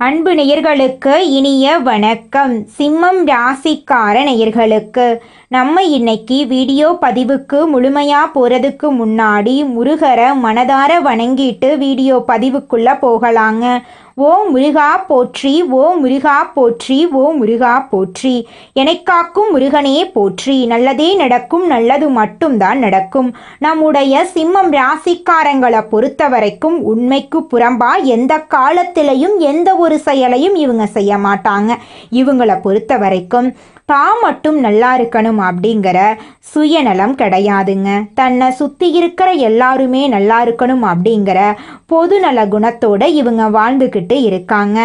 அன்பு நேயர்களுக்கு இனிய வணக்கம். சிம்மம் ராசிக்கார நேயர்களுக்கு நம்ம இன்னைக்கு வீடியோ பதிவுக்கு முழுமையாக போகிறதுக்கு முன்னாடி முருகரை மனதார வணங்கிட்டு வீடியோ பதிவுக்குள்ள போகலாங்க. ஓ முருகா போற்றி, ஓ முருகா போற்றி, ஓ முருகா போற்றி, எனக்காக்கும் முருகனே போற்றி. நல்லதே நடக்கும், நல்லது மட்டும்தான் நடக்கும். நம்முடைய சிம்மம் ராசிக்காரங்களை பொறுத்த வரைக்கும் உண்மைக்கு புறம்பா எந்த காலத்திலையும் எந்த ஒரு செயலையும் இவங்க செய்ய மாட்டாங்க. இவங்களை பொறுத்த வரைக்கும் தான் மட்டும் நல்லா இருக்கணும் அப்படிங்கிற சுயநலம் கிடையாதுங்க. தன்னை சுற்றி இருக்கிற எல்லாருமே நல்லா இருக்கணும் அப்படிங்கிற பொதுநல குணத்தோட இவங்க வாழ்ந்துக்கிட்டு இருக்காங்க.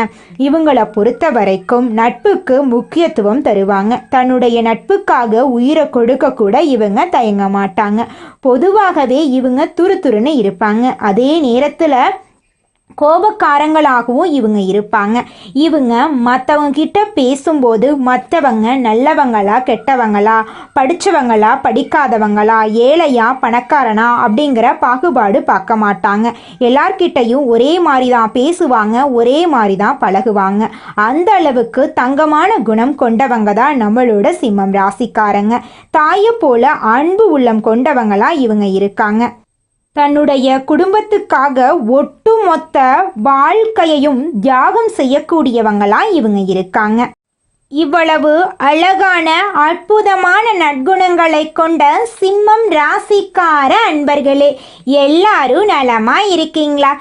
இவங்களை பொறுத்த வரைக்கும் நட்புக்கு முக்கியத்துவம் தருவாங்க. தன்னுடைய நட்புக்காக உயிரை கொடுக்க கூட இவங்க தயங்க மாட்டாங்க. பொதுவாகவே இவங்க துருதுருன்னு இருப்பாங்க. அதே நேரத்தில் கோபக்காரங்களாகவும் இவங்க இருப்பாங்க. இவங்க மற்றவங்க கிட்ட பேசும்போது மற்றவங்க நல்லவங்களா கெட்டவங்களா, படித்தவங்களா படிக்காதவங்களா, ஏழையா பணக்காரனா அப்படிங்கிற பாகுபாடு பார்க்க மாட்டாங்க. எல்லார்கிட்டையும் ஒரே மாதிரி தான் பேசுவாங்க, ஒரே மாதிரி தான் பழகுவாங்க. அந்த அளவுக்கு தங்கமான குணம் கொண்டவங்க தான் நம்மளோட சிம்மம் ராசிக்காரங்க. தாயை போல அன்பு உள்ளம் கொண்டவங்களா இவங்க இருக்காங்க. தன்னுடைய குடும்பத்துக்காக ஒட்டுமொத்த வாழ்க்கையையும் தியாகம் செய்யக்கூடியவங்களா இவங்க இருக்காங்க. இவ்வளவு அழகான அற்புதமான நற்குணங்களை கொண்ட சிம்மம் ராசிக்கார அன்பர்களே, எல்லாரும் நலமா இருக்கீங்களா?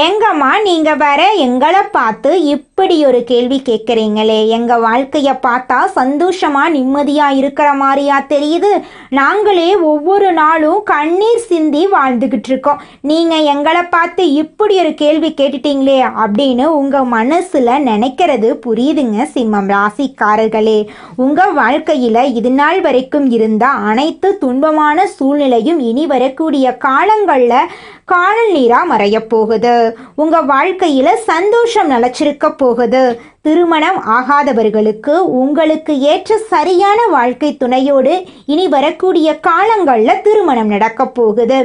ஏங்கம்மா நீங்க வர எங்களை பார்த்து இப்படி ஒரு கேள்வி கேட்குறீங்களே, எங்க வாழ்க்கைய பார்த்தா சந்தோஷமா நிம்மதியா இருக்கிற மாதிரியா தெரியுது. நாங்களே ஒவ்வொரு நாளும் கண்ணீர் சிந்தி வாழ்ந்துகிட்டு இருக்கோம். நீங்க எங்களை பார்த்து இப்படி ஒரு கேள்வி கேட்டுட்டீங்களே அப்படின்னு உங்க மனசுல நினைக்கிறது புரியுதுங்க சிம்மம் ராசிக்காரர்களே. உங்க வாழ்க்கையில இது நாள் வரைக்கும் இருந்த அனைத்து துன்பமான சூழ்நிலையும் இனி வரக்கூடிய காலங்கள்ல காணல் நீரா மறைய போகுது. உங்க வாழ்க்கையில சந்தோஷம் நிலைச்சிருக்க போகுது. திருமணம் ஆகாதவர்களுக்கு உங்களுக்கு ஏற்ற சரியான வாழ்க்கை துணையோடு இனி வரக்கூடிய காலங்கள்ல திருமணம் நடக்க போகுது.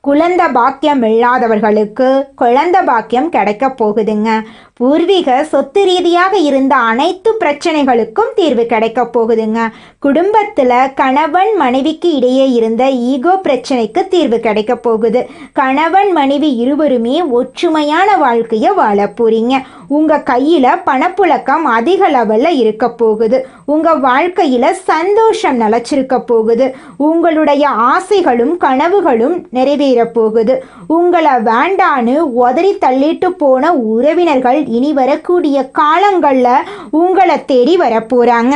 குழந்தை பாக்கியம் இல்லாதவர்களுக்கு குழந்தை பாக்கியம் கிடைக்க போகுதுங்க. பூர்வீக சொத்து ரீதியாக இருந்த அனைத்து பிரச்சனைகளுக்கும் தீர்வு கிடைக்க போகுதுங்க. குடும்பத்தில் கணவன் மனைவிக்கு இடையே இருந்த ஈகோ பிரச்சனைக்கு தீர்வு கிடைக்க போகுது. கணவன் மனைவி இருவருமே ஒற்றுமையான வாழ்க்கையை வாழ போறீங்க. உங்கள் கையில் பணப்புழக்கம் அதிக லெவலில் இருக்க போகுது. உங்கள் வாழ்க்கையில் சந்தோஷம் நிலச்சிருக்க போகுது. உங்களுடைய ஆசைகளும் கனவுகளும் நிறைவேற போகுது. உங்களை வேண்டான்னு உதறி தள்ளிட்டு போன உறவினர்கள் இனி வரக்கூடிய காலங்கள்ல உங்களை தேடி வரப்போறாங்க.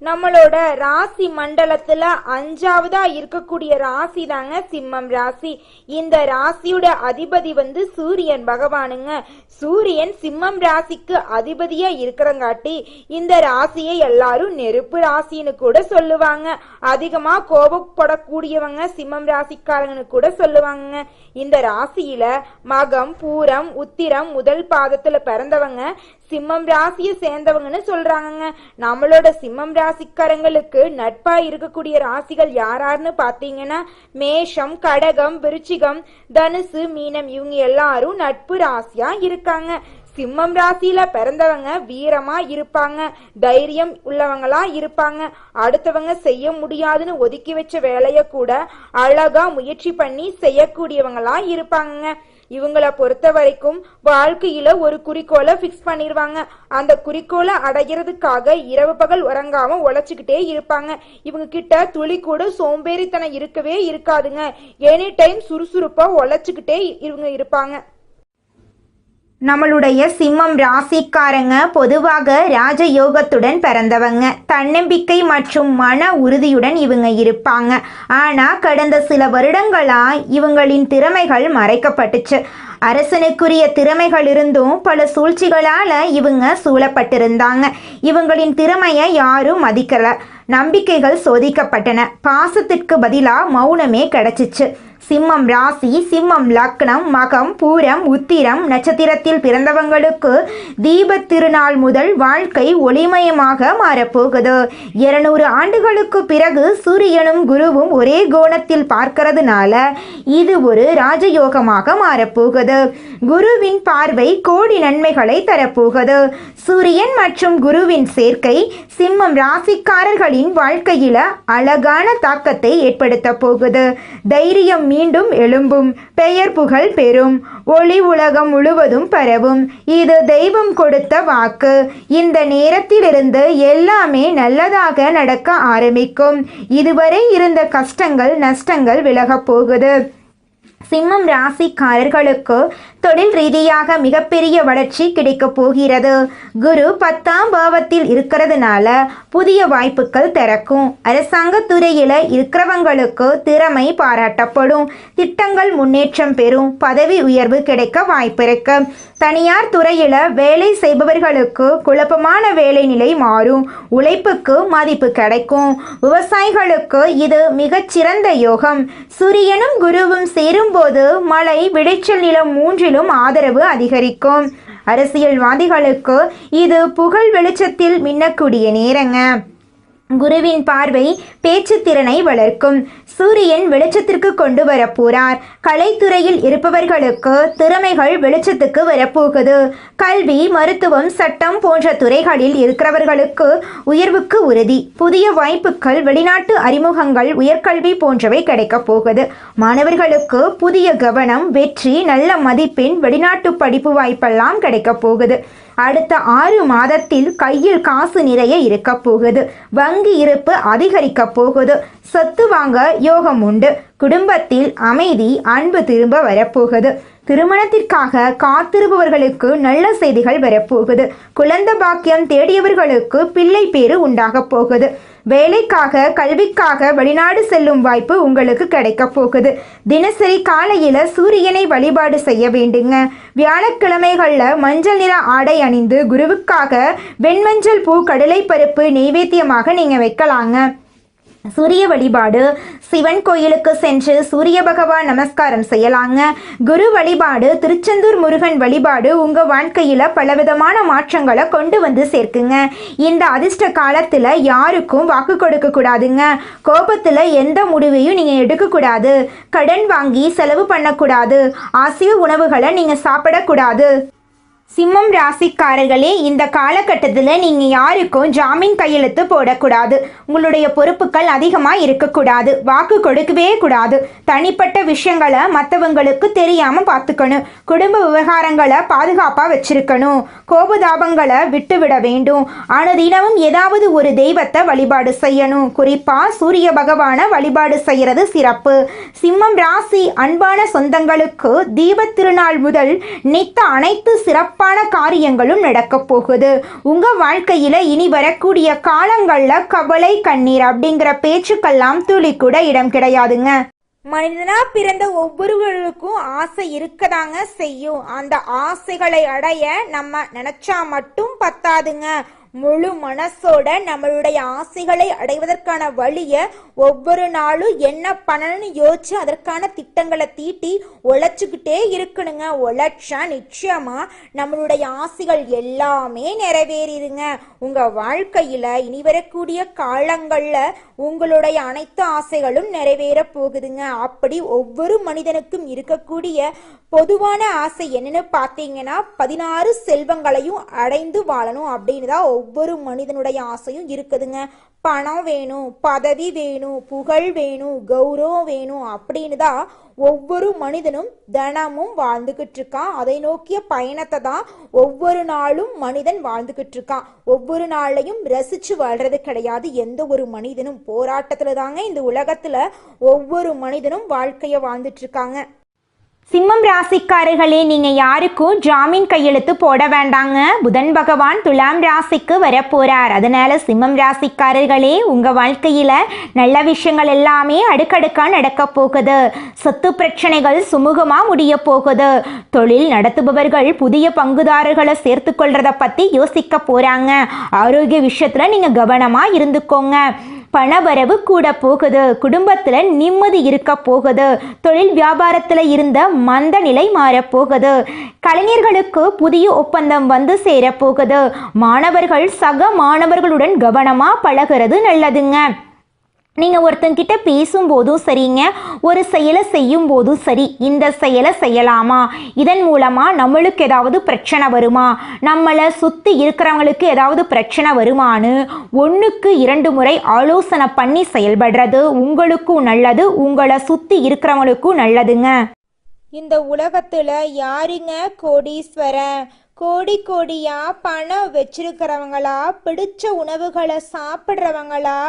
நம்மளோட ராசி மண்டலத்துல 5ஆவதா இருக்கக்கூடிய ராசி தாங்க சிம்மம் ராசி. இந்த ராசியோட அதிபதி சூரியன் பகவானுங்க. சூரியன் சிம்மம் ராசிக்கு அதிபதியா இருக்கிறங்காட்டி இந்த ராசியை எல்லாரும் நெருப்பு ராசின்னு கூட சொல்லுவாங்க. அதிகமா கோபப்படக்கூடியவங்க சிம்மம் ராசிக்காரங்கன்னு கூட சொல்லுவாங்க. இந்த ராசியில மகம், பூரம், உத்திரம் முதல் பாதத்துல பிறந்தவங்க சிம்மம் ராசியை சேர்ந்தவங்கன்னு சொல்றாங்க. நம்மளோட சிம்மம் ராசிக்காரங்களுக்கு நட்பா இருக்கக்கூடிய ராசிகள் யாராருன்னு பாத்தீங்கன்னா மேஷம், கடகம், விருச்சிகம், தனுசு, மீனம் இவங்க எல்லாரும் நட்பு ராசியா இருக்காங்க. சிம்மம் ராசியில பிறந்தவங்க வீரமா இருப்பாங்க, தைரியம் உள்ளவங்களா இருப்பாங்க. அடுத்தவங்க செய்ய முடியாதுன்னு ஒதுக்கி வச்ச வேலைய கூட அழகா முயற்சி பண்ணி செய்யக்கூடியவங்களா இருப்பாங்க. இவங்களை பொறுத்த வரைக்கும் வாழ்க்கையில ஒரு குறிக்கோளை பிக்ஸ் பண்ணிடுவாங்க. அந்த குறிக்கோளை அடைகிறதுக்காக இரவு பகல் உறங்காம உழைச்சுக்கிட்டே இருப்பாங்க. இவங்க கிட்ட துளி கூட சோம்பேறித்தனம் இருக்கவே இருக்காதுங்க. எனி டைம் சுறுசுறுப்பா உழைச்சுக்கிட்டே இவங்க இருப்பாங்க. நம்மளுடைய சிம்மம் ராசிக்காரங்க பொதுவாக ராஜயோகத்துடன் பிறந்தவங்க. தன்னம்பிக்கை மற்றும் மன உறுதியுடன் இவங்க இருப்பாங்க. ஆனால் கடந்த சில வருடங்களா இவங்களின் திறமைகள் மறைக்கப்பட்டுச்சு. அரசனுக்குரிய திறமைகள் இருந்தும் பல சூழ்ச்சிகளால் இவங்க சூழப்பட்டிருந்தாங்க. இவங்களின் திறமையை யாரும் மதிக்கல. நம்பிக்கைகள் சோதிக்கப்பட்டன. பாசத்திற்கு பதிலாக மௌனமே கிடைச்சிச்சு. சிம்மம் ராசி, சிம்மம் லக்னம், மகம், பூரம், உத்திரம் நட்சத்திரத்தில் பிறந்தவங்களுக்கு தீபத் திருநாள் முதல் வாழ்க்கை ஒளிமயமாக மாறப்போகுது. 200 ஆண்டுகளுக்கு பிறகு சூரியனும் குருவும் ஒரே கோணத்தில் பார்க்கறதுனால இது ஒரு ராஜயோகமாக மாறப்போகுது. குருவின் பார்வை கோடி நன்மைகளை தரப்போகுது. சூரியன் மற்றும் குருவின் சேர்க்கை சிம்மம் ராசிக்காரர்களின் வாழ்க்கையில அழகான தாக்கத்தை ஏற்படுத்த போகுது. தைரியம் மீண்டும் எழும்பும், பெயர் புகழ் பெறும், ஒளி உலகம் முழுவதும் பரவும். இது தெய்வம் கொடுத்த வாக்கு. இந்த நேரத்திலிருந்து எல்லாமே நல்லதாக நடக்க ஆரம்பிக்கும். இதுவரை இருந்த கஷ்டங்கள் நஷ்டங்கள் விலகப் போகுது. சிம்மம் ராசிக்காரர்களுக்கு தொழில் ரீதியாக மிகப்பெரிய வளர்ச்சி கிடைக்கப் போகிறது. குரு 10ஆம் பாவத்தில் இருக்கிறதுனால புதிய வாய்ப்புகள் திறக்கும். அரசாங்க துறையில் இருக்கிறவங்களுக்கு திறமை பாராட்டப்படும். திட்டங்கள் முன்னேற்றம் பெறும். பதவி உயர்வு கிடைக்க வாய்ப்பு இருக்கு. தனியார் துறையில் வேலை செய்பவர்களுக்கு குழப்பமான வேலை நிலை மாறும். உழைப்புக்கு மதிப்பு கிடைக்கும். விவசாயிகளுக்கு இது மிகச்சிறந்த யோகம். சூரியனும் குருவும் சேரும்போது மழை, விளைச்சல் நிலம் மூன்றிலும் ஆதரவு அதிகரிக்கும். அரசியல்வாதிகளுக்கு இது புகழ் வெளிச்சத்தில் மின்னக்கூடிய நேரங்க. குருவின் பார்வை பேச்சு திறனை வளர்க்கும். சூரியன் வெளிச்சத்திற்கு கொண்டு வரப்போறார். கலைத்துறையில் இருப்பவர்களுக்கு திறமைகள் வெளிச்சத்துக்கு வரப்போகுது. கல்வி, மருத்துவம், சட்டம் போன்ற துறைகளில் இருக்கிறவர்களுக்கு உயர்வுக்கு உறுதி. புதிய வாய்ப்புகள், வெளிநாட்டு அறிமுகங்கள், உயர்கல்வி போன்றவை கிடைக்கப் போகுது. மாணவர்களுக்கு புதிய கவனம், வெற்றி, நல்ல மதிப்பெண், வெளிநாட்டு படிப்பு வாய்ப்பெல்லாம் கிடைக்கப் போகுது. அடுத்த 6 மாதத்தில் கையில் காசு நிறைய இருக்க போகுது. வங்கி இருப்பு அதிகரிக்க போகுது. சொத்து வாங்க யோகம் உண்டு. குடும்பத்தில் அமைதி, அன்பு திரும்ப வரப்போகுது. திருமணத்திற்காக காத்திருப்பவர்களுக்கு நல்ல செய்திகள் வரப்போகுது. குழந்தை பாக்கியம் தேடியவர்களுக்கு பிள்ளை பேறு உண்டாக போகுது. வேலைக்காக, கல்விக்காக வெளிநாடு செல்லும் வாய்ப்பு உங்களுக்கு கிடைக்க போகுது. தினசரி காலையில் சூரியனை வழிபாடு செய்ய வேண்டுங்க. வியாழக்கிழமைகளில் மஞ்சள் நிற ஆடை அணிந்து குருவுக்காக வெண்மஞ்சள் பூ, கடலை பருப்பு நெய்வேத்தியமாக நீங்கள் வைக்கலாங்க. சூரிய வழிபாடு, சிவன் கோயிலுக்கு சென்று சூரிய பகவான் நமஸ்காரம் செய்யலாங்க. குரு வழிபாடு, திருச்செந்தூர் முருகன் வழிபாடு உங்கள் வாழ்க்கையில் பலவிதமான மாற்றங்களை கொண்டு வந்து சேர்க்குங்க. இந்த அதிர்ஷ்ட காலத்தில் யாருக்கும் வாக்கு கொடுக்க கூடாதுங்க. கோபத்தில் எந்த முடிவையும் நீங்கள் எடுக்கக்கூடாது. கடன் வாங்கி செலவு பண்ணக்கூடாது. அசைவ உணவுகளை நீங்கள் சாப்பிடக்கூடாது. சிம்மம் ராசிக்காரர்களே, இந்த காலகட்டத்தில் நீங்கள் யாருக்கும் ஜாமீன் கையெழுத்து போடக்கூடாது. உங்களுடைய பொறுப்புகள் அதிகமாக இருக்கக்கூடாது. வாக்கு கொடுக்கவே கூடாது. தனிப்பட்ட விஷயங்களை மற்றவங்களுக்கு தெரியாமல் பார்த்துக்கணும். குடும்ப விவகாரங்களை பாதுகாப்பாக வச்சிருக்கணும். கோபதாபங்களை விட்டுவிட வேண்டும். அனுதினமும் ஏதாவது ஒரு தெய்வத்தை வழிபாடு செய்யணும். குறிப்பாக சூரிய பகவானை வழிபாடு செய்கிறது சிறப்பு. சிம்மம் ராசி அன்பான சொந்தங்களுக்கு தீபத் திருநாள் முதல் நித்த அனைத்து சிறப்பான காரியங்களும் நடக்க போகுது. உங்க வாழ்க்கையில இனி வரக்கூடிய காலங்கள்ல கவலை, கண்ணீர் அப்படிங்கிற பேச்சுக்கெல்லாம் துளி கூட இடம் கிடையாதுங்க. மனிதனா பிறந்த ஒவ்வொருவருக்கும் ஆசை இருக்கதாங்க செய்யும். அந்த ஆசைகளை அடைய நம்ம நினைச்சா மட்டும் பத்தாதுங்க. முழு மனசோட நம்மளுடைய ஆசைகளை அடைவதற்கான வழியை ஒவ்வொரு நாளும் என்ன பண்ணணும்னு யோசிச்சு அதற்கான திட்டங்களை தீட்டி உழைச்சிக்கிட்டே இருக்கணுங்க. உழைச்சா நிச்சயமா நம்மளுடைய ஆசைகள் எல்லாமே நிறைவேறிடுங்க. உங்க வாழ்க்கையில இனி வரக்கூடிய காலங்கள்ல உங்களுடைய அனைத்து ஆசைகளும் நிறைவேற போகுதுங்க. அப்படி ஒவ்வொரு மனிதனுக்கும் இருக்கக்கூடிய பொதுவான ஆசை என்னன்னு பார்த்தீங்கன்னா 16 செல்வங்களையும் அடைந்து வாழணும் அப்படின்னு தான் ஒவ்வொரு மனிதனுடைய ஆசையும் இருக்குதுங்க. பணம் வேணும், பதவி வேணும், புகழ் வேணும், கௌரவம் வேணும் அப்படின்னு தான் ஒவ்வொரு மனிதனும் தினமும் வாழ்ந்துக்கிட்டு இருக்கான். அதை நோக்கிய பயணத்தை தான் ஒவ்வொரு நாளும் மனிதன் வாழ்ந்துக்கிட்டு இருக்கான். ஒவ்வொரு நாளையும் ரசிச்சு வாழ்றது கிடையாது. எந்த ஒரு மனிதனும் போராட்டத்துல தாங்க இந்த உலகத்துல ஒவ்வொரு மனிதனும் வாழ்க்கைய வாழ்ந்துட்டு இருக்காங்க. சிம்மம் ராசிக்காரர்களே, நீங்கள் யாருக்கும் ஜாமீன் கையெழுத்து போட வேண்டாங்க. புதன் பகவான் துலாம் ராசிக்கு வரப்போகிறார். அதனால் சிம்மம் ராசிக்காரர்களே, உங்கள் வாழ்க்கையில் நல்ல விஷயங்கள் எல்லாமே அடுக்கடுக்காக நடக்க போகுது. சொத்து பிரச்சனைகள் சுமூகமாக முடிய போகுது. தொழில் நடத்துபவர்கள் புதிய பங்குதாரர்களை சேர்த்து கொள்றதை பற்றி யோசிக்க போகிறாங்க. ஆரோக்கிய விஷயத்தில் நீங்கள் கவனமாக இருந்துக்கோங்க. பணவரவு கூட போகுது, குடும்பத்தில் நிம்மதி இருக்க போகுது, தொழில் வியாபாரத்தில் இருந்த மந்த நிலை மாறப்போகுது, கலைஞர்களுக்கு புதிய ஒப்பந்தம் வந்து சேரப்போகுது, மாணவர்கள் சக மாணவர்களுடன் கவனமாக பழகிறது நல்லதுங்க. நீங்கள் ஒருத்தங்கிட்ட பேசும்போதும் சரிங்க, ஒரு செயலை செய்யும் போதும் சரி, இந்த செயலை செய்யலாமா, இதன் மூலமாக நம்மளுக்கு ஏதாவது பிரச்சனை வருமா, நம்மளை சுற்றி இருக்கிறவங்களுக்கு ஏதாவது பிரச்சனை வருமானு 1க்கு 2 முறை ஆலோசனை பண்ணி செயல்படுறது உங்களுக்கும் நல்லது, உங்களை சுற்றி இருக்கிறவங்களுக்கும் நல்லதுங்க. இந்த உலகத்தில் யாருங்க கோடீஸ்வரன்? கோடியா பணம் வச்சிருக்கிறவங்களா, பிடிச்ச உணவுகளை சாப்பிட்றவங்களா,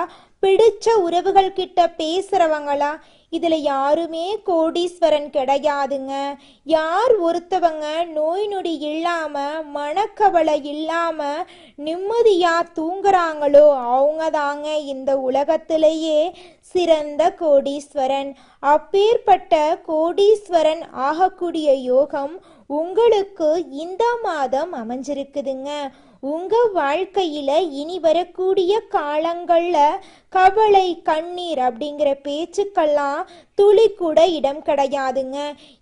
பிடிச்ச உறவுகள் கிட்ட பேசுறவங்களா? இதுல யாருமே கோடீஸ்வரன் கிடையாதுங்க. யார் ஒருத்தவங்க நோய் நொடி இல்லாம மனக்கவலை இல்லாம நிம்மதியா தூங்குறாங்களோ அவங்க தாங்க இந்த உலகத்திலேயே சிறந்த கோடீஸ்வரன். அப்பேற்பட்ட கோடீஸ்வரன் ஆகக்கூடிய யோகம் உங்களுக்கு இந்த மாதம் அமைஞ்சிருக்குதுங்க. உங்க வாழ்க்கையில இனி வரக்கூடிய காலங்கள்ல கவலை கண்ணீர் அப்படிங்கிற பேச்சுக்கெல்லாம் துளி கூட இடம் கிடையாதுங்க.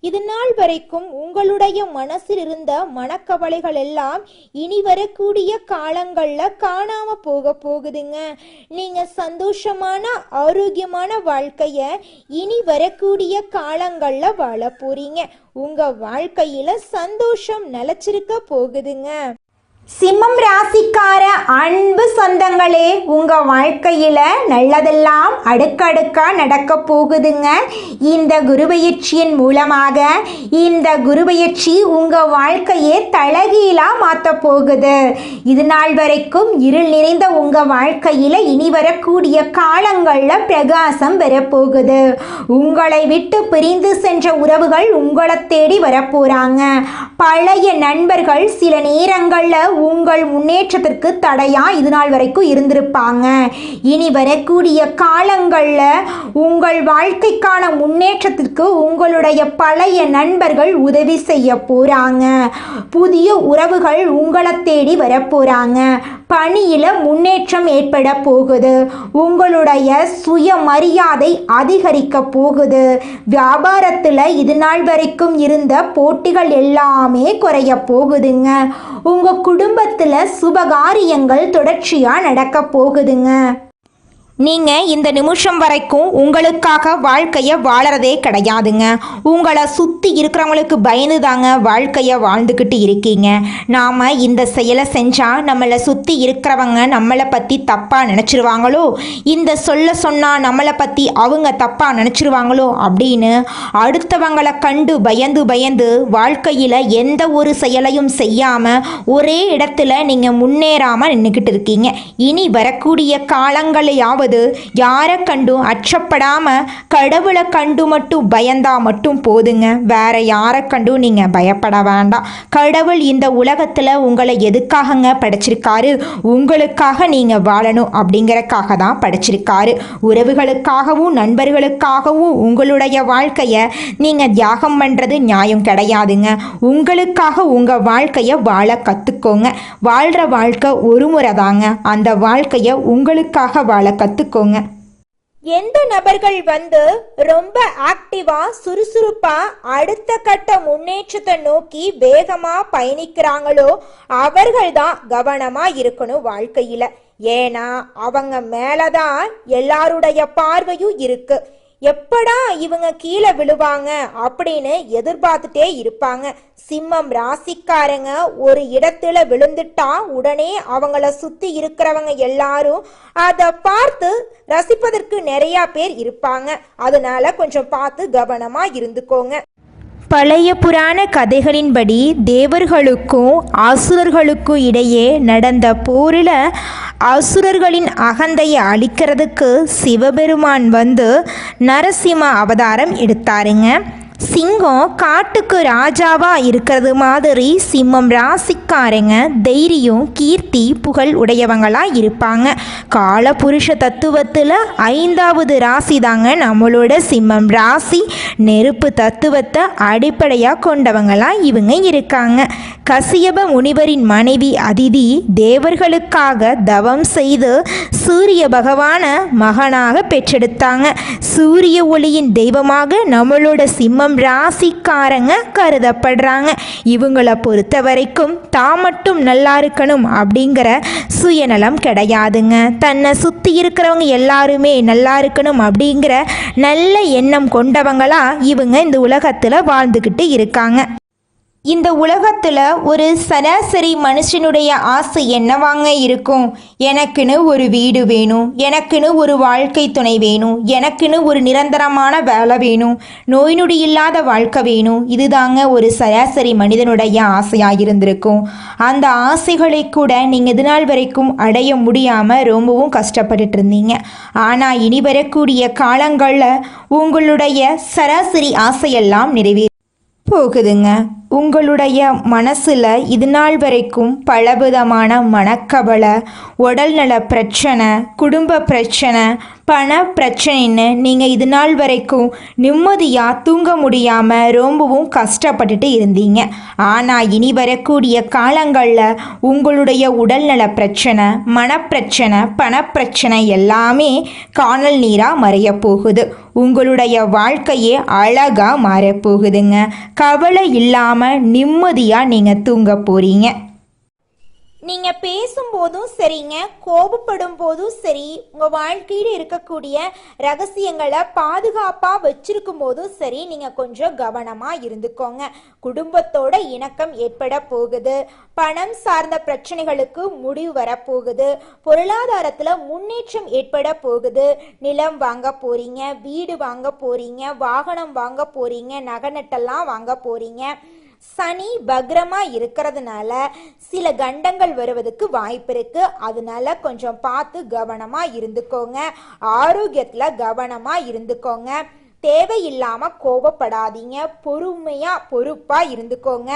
இது நாள் வரைக்கும் உங்களுடைய மனசில் இருந்த மனக்கவலைகள் எல்லாம் இனி வரக்கூடிய காலங்கள்ல காணாம போகுதுங்க. நீங்க சந்தோஷமான ஆரோக்கியமான வாழ்க்கைய இனி வரக்கூடிய காலங்கள்ல வாழ போறீங்க. உங்க வாழ்க்கையில சந்தோஷம் நிலைச்சிருக்க போகுதுங்க. சிம்மம் ராசிக்கார அன்பு சொந்தங்களே, உங்கள் வாழ்க்கையில் நல்லதெல்லாம் அடுக்கடுக்கா நடக்க போகுதுங்க. இந்த குருபெயர்ச்சியின் மூலமாக இந்த குருபெயர்ச்சி உங்கள் வாழ்க்கையை தலைகீழாக மாற்ற போகுது. இது நாள் வரைக்கும் இருள் நிறைந்த உங்கள் வாழ்க்கையில் இனி வரக்கூடிய காலங்களில் பிரகாசம் வரப்போகுது. உங்களை விட்டு பிரிந்து சென்ற உறவுகள் உங்களை தேடி வரப்போகிறாங்க. பழைய நண்பர்கள் சில நேரங்களில் உங்கள் முன்னேற்றத்திற்கு தடையா இது நாள் வரைக்கும் இருந்திருப்பாங்க. இனி வரக்கூடிய காலங்களில் உங்கள் வாழ்க்கைக்கான முன்னேற்றத்திற்கு உங்களுடைய பழைய நண்பர்கள் உதவி செய்ய போறாங்க. புதிய உறவுகள் உங்களை தேடி வரப்போறாங்க. பணியில் முன்னேற்றம் ஏற்பட போகுது. உங்களுடைய சுயமரியாதை அதிகரிக்க போகுது. வியாபாரத்தில் இது நாள் வரைக்கும் இருந்த போட்டிகள் எல்லாமே குறைய போகுதுங்க. உங்கள் குடும்பத்தில் சுபகாரியங்கள் தொடர்ச்சியாக நடக்க போகுதுங்க. நீங்கள் இந்த நிமிஷம் வரைக்கும் உங்களுக்காக வாழ்க்கையை வாழறதே கிடையாதுங்க. உங்களை சுற்றி இருக்கிறவங்களுக்கு பயந்து தாங்க வாழ்க்கையை வாழ்ந்துக்கிட்டு இருக்கீங்க. நாம் இந்த செயலை செஞ்சால் நம்மளை சுற்றி இருக்கிறவங்க நம்மளை பற்றி தப்பாக நினச்சிருவாங்களோ, இந்த சொன்னால் நம்மளை பற்றி அவங்க தப்பாக நினச்சிருவாங்களோ அப்படின்னு அடுத்தவங்களை கண்டு பயந்து வாழ்க்கையில் எந்த ஒரு செயலையும் செய்யாமல் ஒரே இடத்துல நீங்கள் முன்னேறாமல் நின்றுக்கிட்டு இருக்கீங்க. இனி வரக்கூடிய காலங்களையாவது யாரை கண்டும் அச்சப்படாம கடவுளை கண்டு மட்டும் பயந்தா மட்டும் போதுங்க. வேற யாரை கண்டும் நீங்க பயப்பட வேண்டாம். கடவுள் இந்த உலகத்துல உங்களை எதுக்காகங்க படைச்சிருக்காரு? உங்களுக்காக நீங்க வாழணும் அப்படிங்கறக்காக தான் படைச்சிருக்காரு. உறவுகளுக்காகவும் நண்பர்களுக்காகவும் உங்களுடைய வாழ்க்கைய நீங்க தியாகம் பண்றது நியாயம் கிடையாதுங்க. உங்களுக்காக உங்க வாழ்க்கைய வாழ கத்துக்கோங்க. வாழ்ற வாழ்க்கை ஒரு முறை தாங்க. அந்த வாழ்க்கைய உங்களுக்காக வாழ கத்துக்கோங்க. எந்த நபர்கள் ரொம்ப ஆக்டிவா சுறுசுறுப்பா அடுத்த கட்ட முன்னேற்றத்தை நோக்கி வேகமா பயணிக்கிறாங்களோ அவர்கள் தான் கவனமா இருக்கணும் வாழ்க்கையில. ஏன்னா அவங்க மேலதான் எல்லாருடைய பார்வையும் இருக்கு. எப்படா இவங்க கீழே விழுவாங்க அப்படின்னு எதிர்பார்த்துட்டே இருப்பாங்க. சிம்மம் ராசிக்காரங்க ஒரு இடத்துல விழுந்துட்டா உடனே அவங்கள சுத்தி இருக்கிறவங்க எல்லாரும் அதை பார்த்து ரசிப்பதற்கு நிறைய பேர் இருப்பாங்க. அதனால கொஞ்சம் பார்த்து கவனமா இருந்துக்கோங்க. பழைய புராண கதைகளின்படி தேவர்களுக்கும் அசுரர்களுக்கும் இடையே நடந்த போரில் அசுரர்களின் அகந்தையை அழிக்கிறதுக்கு சிவபெருமான் நரசிம்ம அவதாரம் எடுத்தாருங்க. சிங்கம் காட்டுக்கு ராஜாவா இருக்கிறது மாதிரி சிம்மம் ராசிக்காரங்க தைரியம் கீர்த்தி புகழ் உடையவங்களா இருப்பாங்க. காலபுருஷ தத்துவத்தில் 5வது ராசி தாங்க நம்மளோட சிம்மம் ராசி. நெருப்பு தத்துவத்தை அடிப்படையாக கொண்டவங்களா இவங்க இருக்காங்க. கசியப முனிவரின் மனைவி அதிதி தேவர்களுக்காக தவம் செய்து சூரிய பகவானை மகனாக பெற்றெடுத்தாங்க. சூரிய ஒளியின் தெய்வமாக நம்மளோட சிம்மம் ராசிக்காரங்க கருதப்படுறாங்க. இவங்களை பொறுத்த வரைக்கும் தான் மட்டும் நல்லா இருக்கணும் அப்படிங்கிற சுயநலம் கிடையாதுங்க. தன்னை சுற்றி இருக்கிறவங்க எல்லாருமே நல்லா இருக்கணும் அப்படிங்கிற நல்ல எண்ணம் கொண்டவங்களா இவங்க இந்த உலகத்தில் வாழ்ந்துக்கிட்டு இருக்காங்க. இந்த உலகத்தில் ஒரு சராசரி மனுஷனுடைய ஆசை என்னவாங்க இருக்கும்? எனக்குன்னு ஒரு வீடு வேணும், எனக்குன்னு ஒரு வாழ்க்கை துணை வேணும், எனக்குன்னு ஒரு நிரந்தரமான வேலை வேணும், நோய் நொடி இல்லாத வாழ்க்கை வேணும். இதுதாங்க ஒரு சராசரி மனிதனுடைய ஆசையாக இருந்திருக்கும். அந்த ஆசைகளை கூட நீங்கள் இது நாள் வரைக்கும் அடைய முடியாமல் ரொம்பவும் கஷ்டப்பட்டுட்டு இருந்தீங்க. ஆனால் இனி வரக்கூடிய காலங்களில் உங்களுடைய சராசரி ஆசையெல்லாம் நிறைவேறும் போகுதுங்க. உங்களுடைய மனசில் இது நாள் வரைக்கும் பலவிதமான மனக்கவலை, உடல்நல பிரச்சனை, குடும்ப பிரச்சனை, பண பிரச்சனைன்னு நீங்கள் இது நாள் வரைக்கும் நிம்மதியாக தூங்க முடியாமல் ரொம்பவும் கஷ்டப்பட்டுட்டு இருந்தீங்க. ஆனால் இனி வரக்கூடிய காலங்களில் உங்களுடைய உடல்நல பிரச்சனை, மனப்பிரச்சனை, பணப்பிரச்சனை எல்லாமே காணல் நீராக மறைய போகுது. உங்களுடைய வாழ்க்கையே அழகாக மாறப்போகுதுங்க. கவலை இல்லாமல் நிம்மதியாக நீங்கள் தூங்க போகிறீங்க. நீங்க பேசும்போதும் சரிங்க, கோபப்படும் போதும் சரி, உங்க வாழ்க்கையில் இருக்கக்கூடிய ரகசியங்களை பாதுகாப்பா வச்சிருக்கும் போதும் சரி, நீங்க கொஞ்சம் கவனமா இருந்துக்கோங்க. குடும்பத்தோட இணக்கம் ஏற்பட போகுது. பணம் சார்ந்த பிரச்சனைகளுக்கு முடிவு வரப்போகுது. பொருளாதாரத்துல முன்னேற்றம் ஏற்பட போகுது. நிலம் வாங்க போறீங்க, வீடு வாங்க போறீங்க, வாகனம் வாங்க போறீங்க, நகை நட்டெல்லாம் வாங்க போறீங்க. சனி பக்ரமா இருக்கிறதுனால சில கண்டங்கள் வருவதற்கு வாய்ப்பு இருக்கு. அதனால கொஞ்சம் பார்த்து கவனமா இருந்துக்கோங்க. ஆரோக்கியத்துல கவனமா இருந்துக்கோங்க. தேவையில்லாம கோபப்படாதீங்க. பொறுப்பா இருந்துக்கோங்க.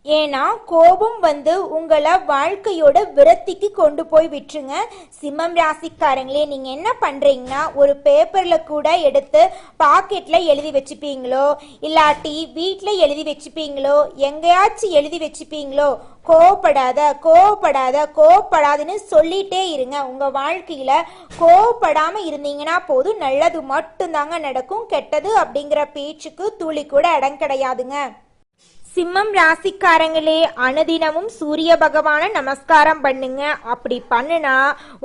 ஏன்னா கோபம் உங்களை வாழ்க்கையோட விரத்திக்கு கொண்டு போய் விட்டுருங்க. சிம்மம் ராசிக்காரங்களே, நீங்க என்ன பண்றீங்கன்னா, ஒரு பேப்பர்ல கூட எடுத்து பாக்கெட்ல எழுதி வச்சுப்பீங்களோ, இல்லாட்டி வீட்டுல எழுதி வச்சுப்பீங்களோ, எங்கேயாச்சும் எழுதி வச்சுப்பீங்களோ, கோவப்படாதுன்னு சொல்லிட்டே இருங்க. உங்க வாழ்க்கையில கோவப்படாம இருந்தீங்கன்னா போதும், நல்லது மட்டும்தாங்க நடக்கும். கெட்டது அப்படிங்கிற பேச்சுக்கு துளி கூட இடம் கிடையாதுங்க. சிம்மம் ராசிக்காரங்களே, அனுதினமும் சூரிய பகவானை நமஸ்காரம் பண்ணுங்க. அப்படி பண்ணுனா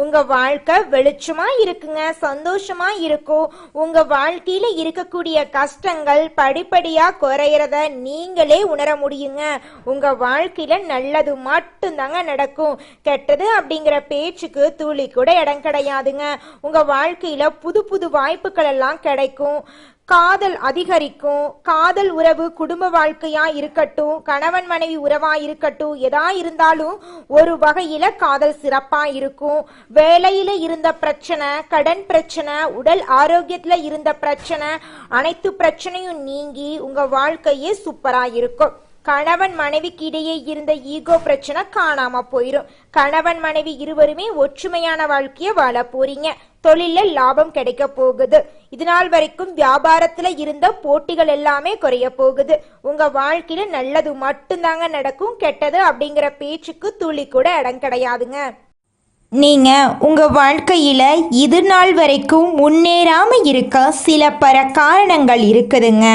உங்க வாழ்க்கை வெளிச்சமா இருக்குங்க, சந்தோஷமா இருக்கும். உங்க வாழ்க்கையில இருக்கக்கூடிய கஷ்டங்கள் படிப்படியா குறையறத நீங்களே உணர முடியுங்க. உங்க வாழ்க்கையில நல்லது மட்டும்தாங்க நடக்கும். கெட்டது அப்படிங்கிற பேச்சுக்கு துளி கூட இடம் கிடையாதுங்க. உங்க வாழ்க்கையில புது புது வாய்ப்புகள் எல்லாம் கிடைக்கும். காதல் அதிகரிக்கும். காதல் உறவு குடும்ப வாழ்க்கையா இருக்கட்டும், கணவன் மனைவி உறவா இருக்கட்டும், எதா இருந்தாலும் ஒரு வகையில காதல் சிறப்பா இருக்கும். வேலையில இருந்த பிரச்சனை, கடன் பிரச்சனை, உடல் ஆரோக்கியத்துல இருந்த பிரச்சனை, அனைத்து பிரச்சனையும் நீங்கி உங்க வாழ்க்கையே சூப்பரா இருக்கும். கணவன் மனைவிக்கு இடையே இருந்த ஈகோ பிரச்சனை காணாம போயிரும். கணவன் மனைவி இருவருமே ஒற்றுமையான வாழ்க்கைய வாழ போறீங்க. தொழில லாபம் கிடைக்க போகுது. இதனால் வரைக்கும் வியாபாரத்துல இருந்த போட்டிகள் எல்லாமே குறைய போகுது. உங்க வாழ்க்கையில நல்லது மட்டும்தாங்க நடக்கும். கெட்டது அப்படிங்கிற பேச்சுக்கு துளி கூட இடம் கிடையாதுங்க. நீங்கள் உங்கள் வாழ்க்கையில் இது நாள் வரைக்கும் முன்னேறாமல் இருக்க சில காரணங்கள் இருக்குதுங்க.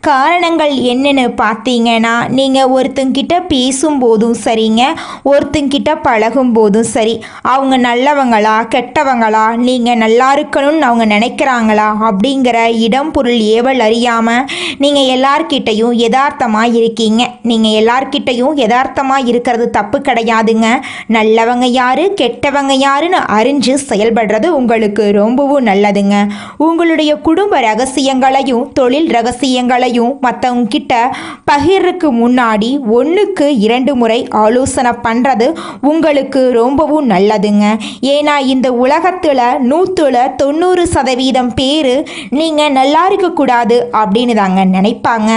காரணங்கள் என்னன்னு பார்த்தீங்கன்னா, நீங்கள் ஒருத்தங்கிட்ட பேசும்போதும் சரிங்க, ஒருத்தங்கிட்ட பழகும் போதும் சரி, அவங்க நல்லவங்களா கெட்டவங்களா, நீங்கள் நல்லா இருக்கணும்னு அவங்க நினைக்கிறாங்களா அப்படிங்கிற இடம் பொருள் ஏவல் அறியாமல் நீங்கள் எல்லார்கிட்டையும் யதார்த்தமாக இருக்கீங்க. நீங்கள் எல்லார்கிட்டையும் யதார்த்தமாக இருக்கிறது தப்பு கிடையாதுங்க. நல்லவங்க யாரு கெட்டவங்க யாருன்னு அறிஞ்சு செயல்படுறது உங்களுக்கு ரொம்பவும் நல்லதுங்க. உங்களுடைய குடும்ப ரகசியங்களையும் தொழில் ரகசியங்களையும் மற்றவங்க கிட்ட பகிர்றதுக்கு முன்னாடி 1க்கு 2 முறை ஆலோசனை பண்ணுறது உங்களுக்கு ரொம்பவும் நல்லதுங்க. ஏன்னா இந்த உலகத்தில் 190% பேர் நீங்கள் நல்லா இருக்கக்கூடாது அப்படின்னு தாங்க நினைப்பாங்க.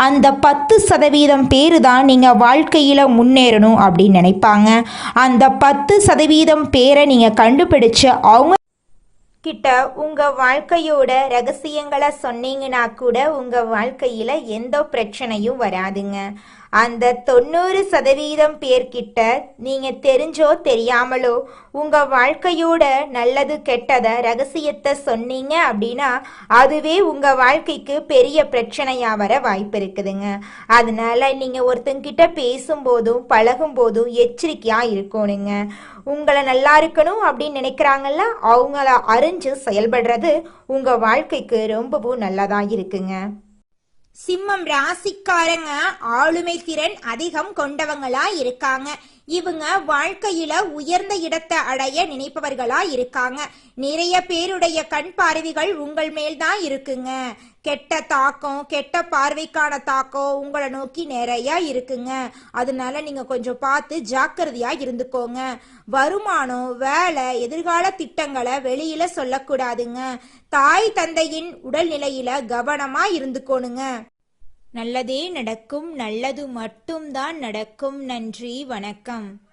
அந்த 10% பேர் தான் நீங்கள் வாழ்க்கையில் முன்னேறணும் அப்படின்னு நினைப்பாங்க. அந்த 10% பேரை நீங்கள் கண்டுபிடிச்சு அவங்க கிட்ட உங்கள் வாழ்க்கையோட ரகசியங்களை சொன்னீங்கன்னா கூட உங்கள் வாழ்க்கையில் எந்த பிரச்சனையும் வராதுங்க. அந்த 90% பேர்கிட்ட நீங்க தெரிஞ்சோ தெரியாமலோ உங்க வாழ்க்கையோட நல்லது கெட்டத ரகசியத்தை சொன்னீங்க அப்படின்னா அதுவே உங்க வாழ்க்கைக்கு பெரிய பிரச்சனையா வர வாய்ப்பு இருக்குதுங்க. அதனால நீங்க ஒருத்தங்கிட்ட பேசும்போதும் பழகும் போதும் எச்சரிக்கையா இருக்கணுங்க. உங்களை நல்லா இருக்கணும் அப்படின்னு நினைக்கிறாங்கல்ல, அவங்கள அறிஞ்சு செயல்படுறது உங்க வாழ்க்கைக்கு ரொம்பவும் நல்லதா இருக்குங்க. சிம்மம் ராசிக்காரங்க ஆளுமை திறன் அதிகம் கொண்டவங்களா இருக்காங்க. இவங்க வாழ்க்கையில உயர்ந்த இடத்தை அடைய நினைப்பவர்களா இருக்காங்க. நிறைய பேருடைய கண் பார்வைகள் உங்கள் மேல்தான் இருக்குங்க. கெட்ட தாக்கம், கெட்ட பார்வைக்கான தாக்கம் உங்களை நோக்கி நிறைய இருக்குங்க. அதனால நீங்க கொஞ்சம் பார்த்து ஜாக்கிரதையா இருந்துக்கோங்க. வருமானம், வேலை, எதிர்கால திட்டங்களை வெளியில சொல்லக்கூடாதுங்க. தாய் தந்தையின் உடல்நிலையில கவனமா இருந்துக்கோணுங்க. நல்லதே நடக்கும், நல்லது மட்டும்தான் நடக்கும். நன்றி, வணக்கம்.